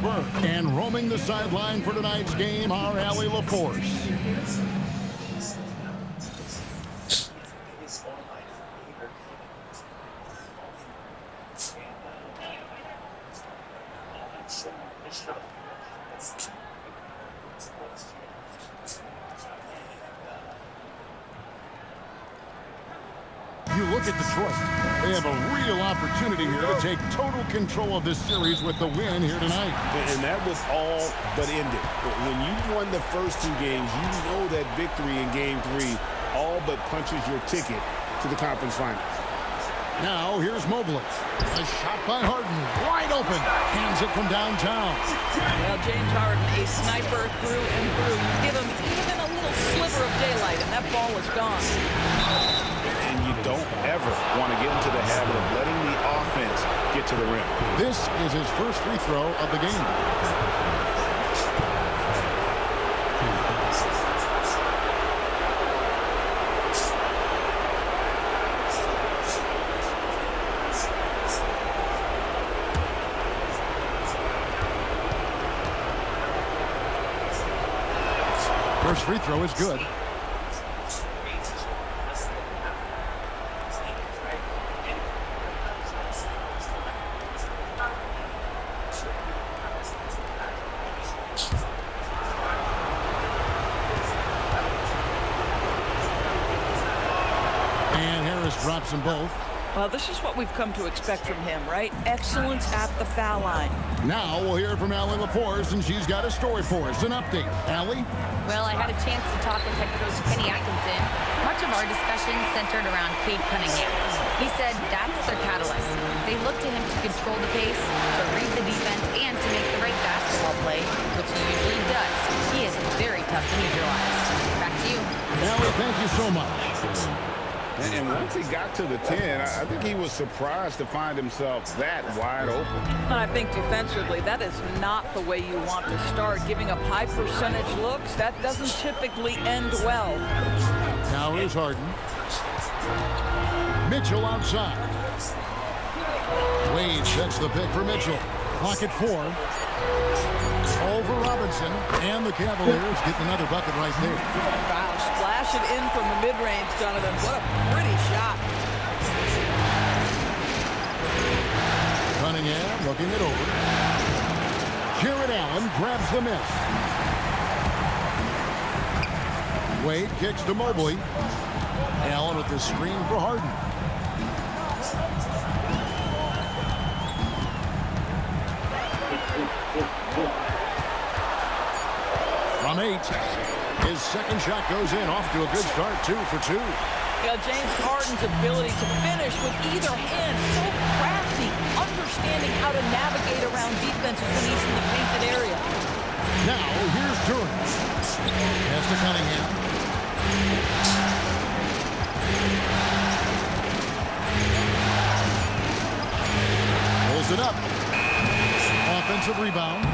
And roaming the sideline for tonight's game are Allie LaForce. You look at Detroit. They have a real opportunity here to take total control of this series with the win here tonight. And that was all but ended. When you won the first two games, you know that victory in Game 3 all but punches your ticket to the conference finals. Now, here's Mobley. A shot by Harden. Wide open. Hands it from downtown. Well, James Harden, a sniper through and through. You give him even a little sliver of daylight, and that ball is gone. And you don't ever want to get into the habit of letting the offense get to the rim. This is his first free throw of the game. First free throw is good. And Harris drops them both. Well, this is what we've come to expect from him, right? Excellence at the foul line. Now we'll hear from Allie LaForce, and she's got a story for us. An update. Allie? Well, I had a chance to talk with head coach Kenny Atkinson. Much of our discussion centered around Cade Cunningham. He said that's their catalyst. They look to him to control the pace, to read the defense, and to make the right basketball play, which he usually does. He is very tough to neutralize. Back to you. Allie, thank you so much. And once he got to the 10, I think he was surprised to find himself that wide open. I think defensively, that is not the way you want to start. Giving up high percentage looks, that doesn't typically end well. Now here's Harden. Mitchell outside. Wade sets the pick for Mitchell. Clock at 4. Over Robinson. And the Cavaliers get another bucket right there. Wow, splash it in from the mid-range, Donovan. What a pretty shot. Cunningham looking it over. Jared Allen grabs the miss. Wade kicks to Mobley. Allen with the screen for Harden. From 8. His second shot goes in. Off to a good start. 2 for 2. James Harden's ability to finish with either hand, so crafty, understanding how to navigate around defenses when he's in the painted area. Now, here's Durant. Pass to Cunningham. Pulls it up. Offensive rebound.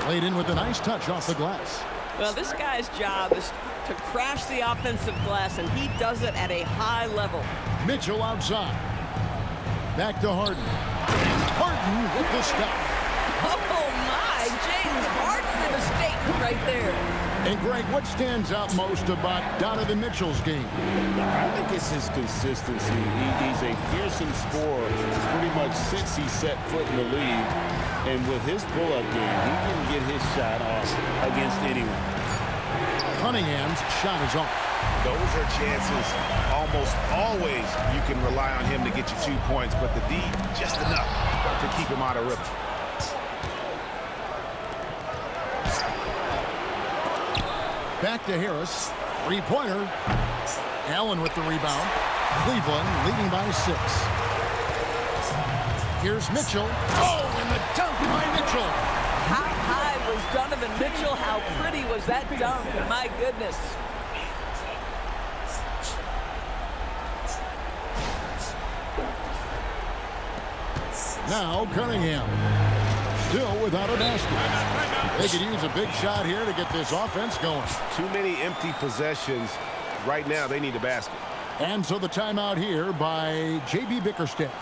Played in with a nice touch off the glass. Well, this guy's job is to crash the offensive glass, and he does it at a high level. Mitchell outside. Back to Harden. Harden with the step. Oh, my. James Harden in a statement right there. And, Greg, what stands out most about Donovan Mitchell's game? I think it's his consistency. He's a fearsome scorer pretty much since he set foot in the league. And with his pull-up game, he can get his shot off against anyone. Cunningham's shot is off. Those are chances almost always you can rely on him to get you 2 points, but the D just enough to keep him out of rhythm. Back to Harris. Three-pointer. Allen with the rebound. Cleveland leading by 6. Here's Mitchell. Oh, and the dunk by Mitchell. How high was Donovan Mitchell? How pretty was that dunk? My goodness. Now Cunningham. Still without a basket. They could use a big shot here to get this offense going. Too many empty possessions. Right now, they need a basket. And so the timeout here by J.B. Bickerstaff.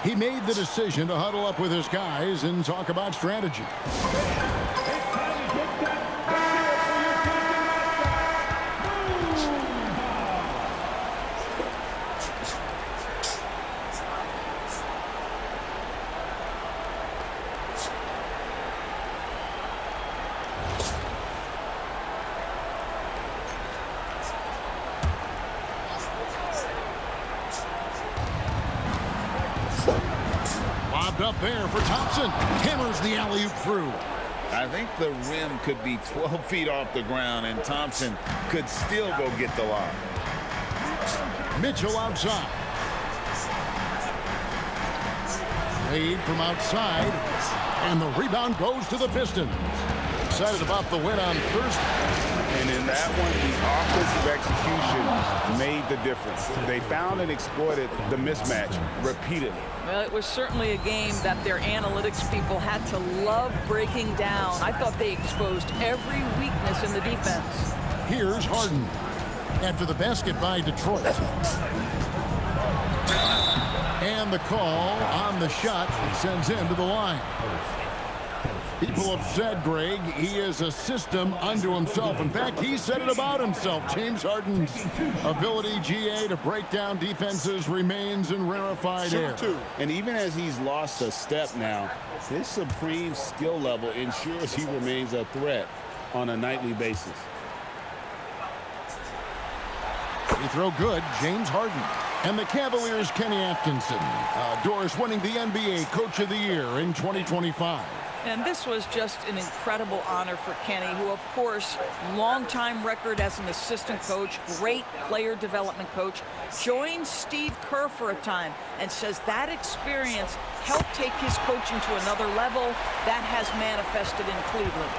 He made the decision to huddle up with his guys and talk about strategy. Up there for Thompson. Hammers the alley-oop through. I think the rim could be 12 feet off the ground, and Thompson could still go get the lob. Mitchell outside. Wade from outside. And the rebound goes to the Pistons. Excited about the win on Thursday. And in that one, the offensive execution made the difference. They found and exploited the mismatch repeatedly. Well, it was certainly a game that their analytics people had to love breaking down. I thought they exposed every weakness in the defense. Here's Harden after the basket by Detroit. And the call on the shot that sends him to the line. People have said, Greg, he is a system unto himself. In fact, he said it about himself. James Harden's ability, GA, to break down defenses remains in rarefied air. And even as he's lost a step now, his supreme skill level ensures he remains a threat on a nightly basis. Free throw good, James Harden. And the Cavaliers' Kenny Atkinson. Doris winning the NBA Coach of the Year in 2025. And this was just an incredible honor for Kenny, who, of course, long-time record as an assistant coach, great player development coach, joined Steve Kerr for a time and says that experience helped take his coaching to another level. That has manifested in Cleveland.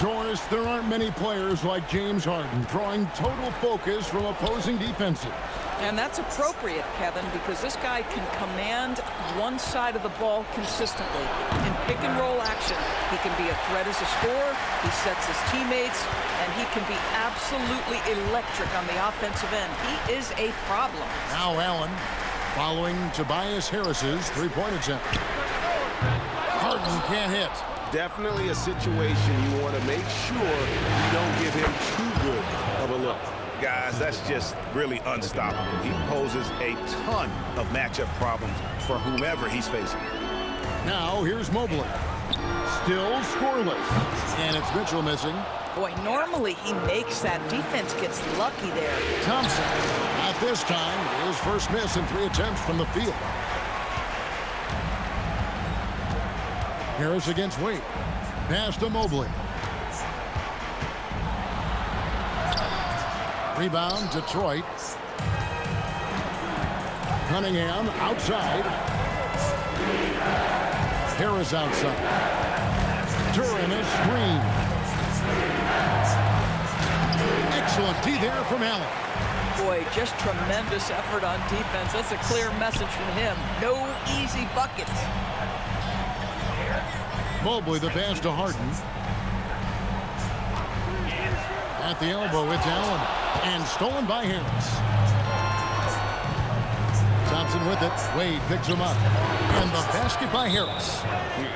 Doris, there aren't many players like James Harden drawing total focus from opposing defenses. And that's appropriate, Kevin, because this guy can command one side of the ball consistently. In pick-and-roll action, he can be a threat as a scorer, he sets his teammates, and he can be absolutely electric on the offensive end. He is a problem. Now Allen following Tobias Harris's three-point attempt. Harden can't hit. Definitely a situation you want to make sure you don't give him too good of a look. Guys, that's just really unstoppable. He poses a ton of matchup problems for whomever he's facing. Now here's Mobley. Still scoreless. And it's Mitchell missing. Boy, normally he makes that. Defense gets lucky there. Thompson, not this time. His first miss in 3 attempts from the field. Harris against Wade. Pass to Mobley. Rebound, Detroit. Cunningham outside. Harris outside. Duran a screen. Excellent D there from Allen. Boy, just tremendous effort on defense. That's a clear message from him. No easy buckets. Mobley, the pass to Harden. At the elbow, it's Allen. And stolen by Harris. Thompson with it. Wade picks him up. And the basket by Harris.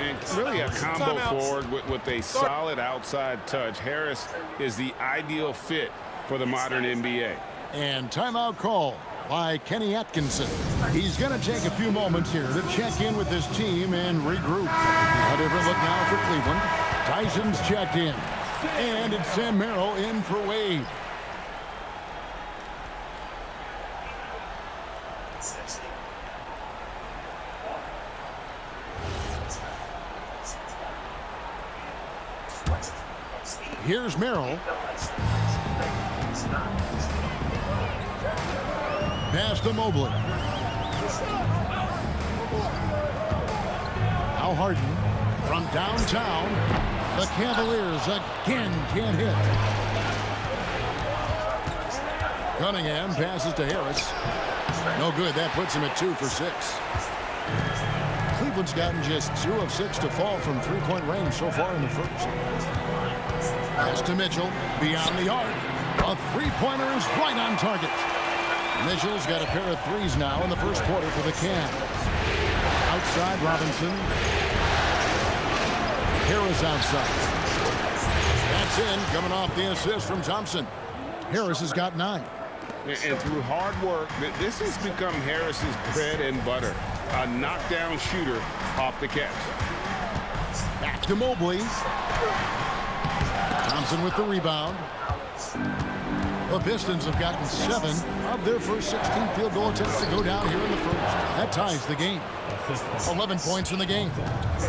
And really a combo forward with a solid outside touch. Harris is the ideal fit for the modern NBA. And timeout call by Kenny Atkinson. He's going to take a few moments here to check in with his team and regroup. A different look now for Cleveland. Tyson's checked in. And it's Sam Merrill in for Wade. Here's Merrill. Pass to Mobley. Now Harden from downtown. The Cavaliers again can't hit. Cunningham passes to Harris. No good. That puts him at 2 for 6. Cleveland's gotten just 2 of 6 to fall from three-point range so far in the first. Pass to Mitchell, beyond the arc. A three-pointer is right on target. Mitchell's got a pair of threes now in the first quarter for the Cavs. outside, Robinson. Harris outside. That's in, coming off the assist from Thompson. Harris has got 9. And through hard work, this has become Harris's bread and butter. A knockdown shooter off the catch. Back to Mobley. Thompson with the rebound. The Pistons have gotten 7 of their first 16 field goal attempts to go down here in the first. That ties the game. 11 points in the game.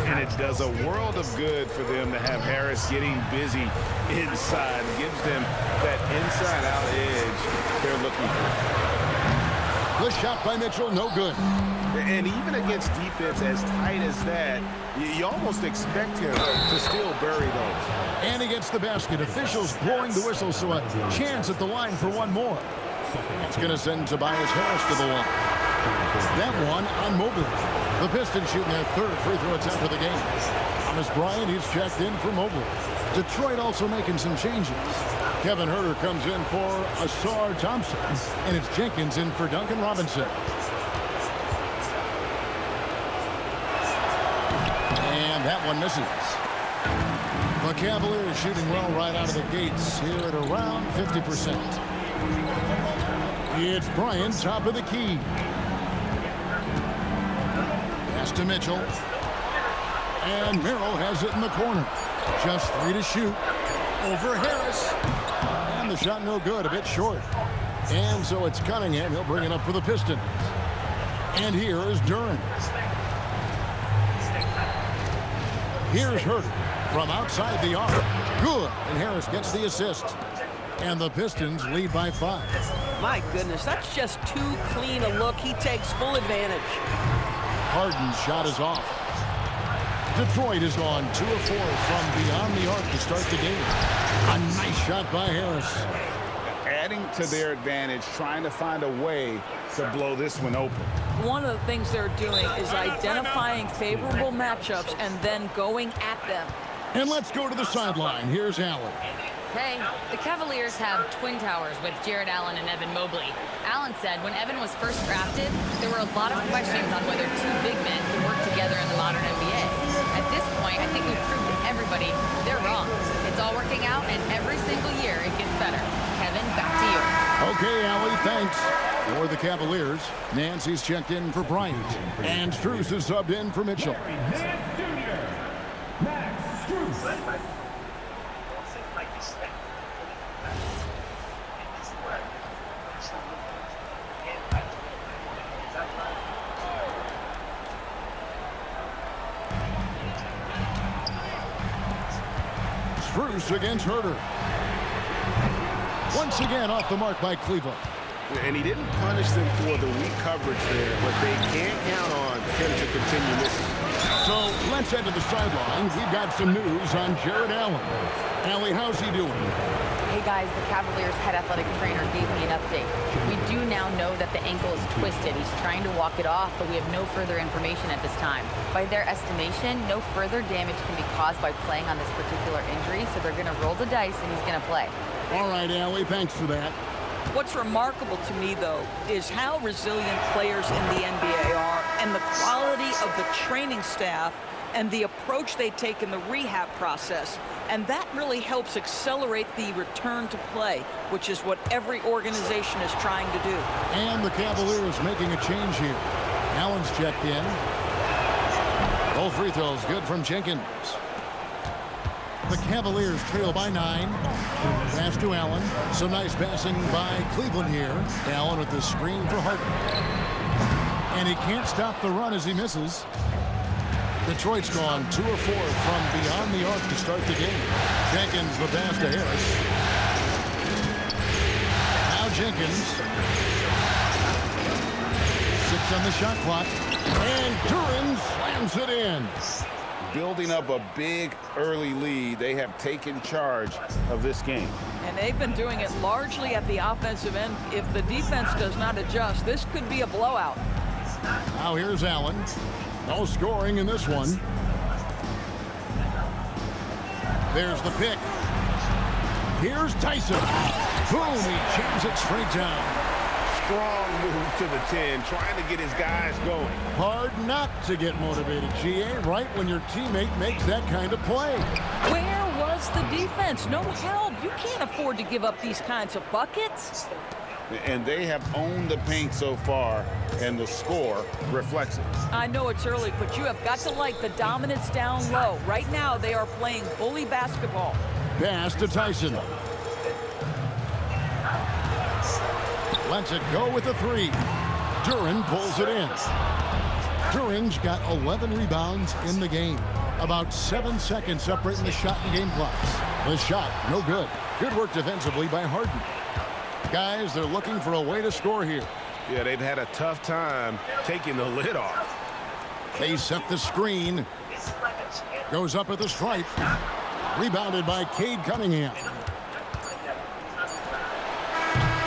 And it does a world of good for them to have Harris getting busy inside. It gives them that inside-out edge they're looking for. The shot by Mitchell, no good. And even against defense as tight as that, you almost expect him to still bury those. And he gets the basket. Officials blowing the whistle, so a chance at the line for one more. It's going to send Tobias Harris to the line. That one on Mobley. The Pistons shooting their 3rd free throw attempt of the game. Thomas Bryant, he's checked in for Mobley. Detroit also making some changes. Kevin Huerter comes in for Asar Thompson. And it's Jenkins in for Duncan Robinson. And that one misses. The Cavaliers shooting well right out of the gates here at around 50%. It's Bryant, top of the key. Pass to Mitchell. And Merrill has it in the corner. Just 3 to shoot. Over Harris. And the shot no good, a bit short. And so it's Cunningham. He'll bring it up for the Pistons. And here is Duran. Here's Huerter from outside the arc. Good. And Harris gets the assist. And the Pistons lead by 5. My goodness, that's just too clean a look. He takes full advantage. Harden's shot is off. Detroit is on 2 of 4 from beyond the arc to start the game. A nice shot by Harris. Adding to their advantage, trying to find a way to blow this one open. One of the things they're doing is identifying favorable matchups and then going at them. And let's go to the sideline. Here's Allen. Hey, the Cavaliers have twin towers with Jared Allen and Evan Mobley. Allen said when Evan was first drafted, there were a lot of questions on whether 2 big men could work together in the modern NBA. At this point, I think we've proved to everybody they're wrong. It's all working out, and every single year it gets better. Kevin, back to you. Okay, Allie, thanks. For the Cavaliers, Nancy's checked in for Bryant. And Strus is subbed in for Mitchell. Strus against Huerter. Once again off the mark by Cleveland. And he didn't punish them for the weak coverage there, but they can't count on him to continue missing. So let's head to the sideline. We've got some news on Jared Allen. Allie, how's he doing? Hey guys, the Cavaliers head athletic trainer gave me an update. We do now know that the ankle is twisted. He's trying to walk it off, but we have no further information at this time. By their estimation, no further damage can be caused by playing on this particular injury, so they're going to roll the dice and he's going to play. All right, Allie, thanks for that. What's remarkable to me, though, is how resilient players in the NBA are and the quality of the training staff and the approach they take in the rehab process. And that really helps accelerate the return to play, which is what every organization is trying to do. And the Cavaliers making a change here. Allen's checked in. Both free throws good from Jenkins. The Cavaliers trail by 9. Pass to Allen. Some nice passing by Cleveland here. Allen with the screen for Harden. And he can't stop the run as he misses. Detroit's gone 2 of 4 from beyond the arc to start the game. Jenkins the pass to Harris. Now Jenkins. 6 on the shot clock. And Duran slams it in. Building up a big early lead, they have taken charge of this game. And they've been doing it largely at the offensive end. If the defense does not adjust, this could be a blowout. Now here's Allen. No scoring in this one. There's the pick. Here's Tyson. Boom, he jams it straight down. Strong move to the 10, trying to get his guys going. Hard not to get motivated, GA, right when your teammate makes that kind of play. Where was the defense? No help. You can't afford to give up these kinds of buckets. And they have owned the paint so far, and the score reflects it. I know it's early, but you have got to like the dominance down low. Right now, they are playing bully basketball. Pass to Tyson. Lets it go with the 3. Duren pulls it in. Duren's got 11 rebounds in the game. About 7 seconds separating the shot and game clocks. The shot, no good. Good work defensively by Harden. Guys, they're looking for a way to score here. Yeah, they've had a tough time taking the lid off. They set the screen. Goes up at the stripe. Rebounded by Cade Cunningham.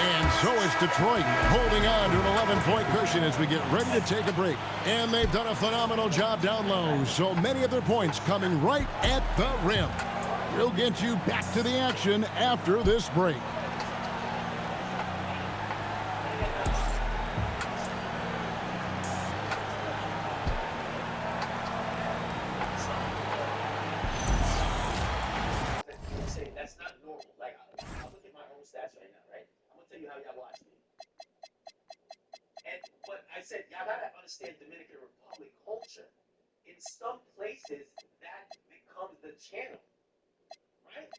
And so is Detroit, holding on to an 11-point cushion as we get ready to take a break. And they've done a phenomenal job down low, so many of their points coming right at the rim. We'll get you back to the action after this break. That's not normal. Like, I'll look at my own stats right now, right? I'm gonna tell you how y'all watch me. But I said, y'all gotta understand Dominican Republic culture. In some places, that becomes the channel, right?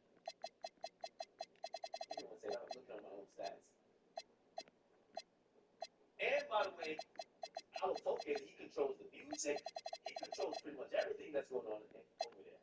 You know what I'm saying? I'm looking at my own stats. And by the way, our focus, he controls the music. He controls pretty much everything that's going on over there.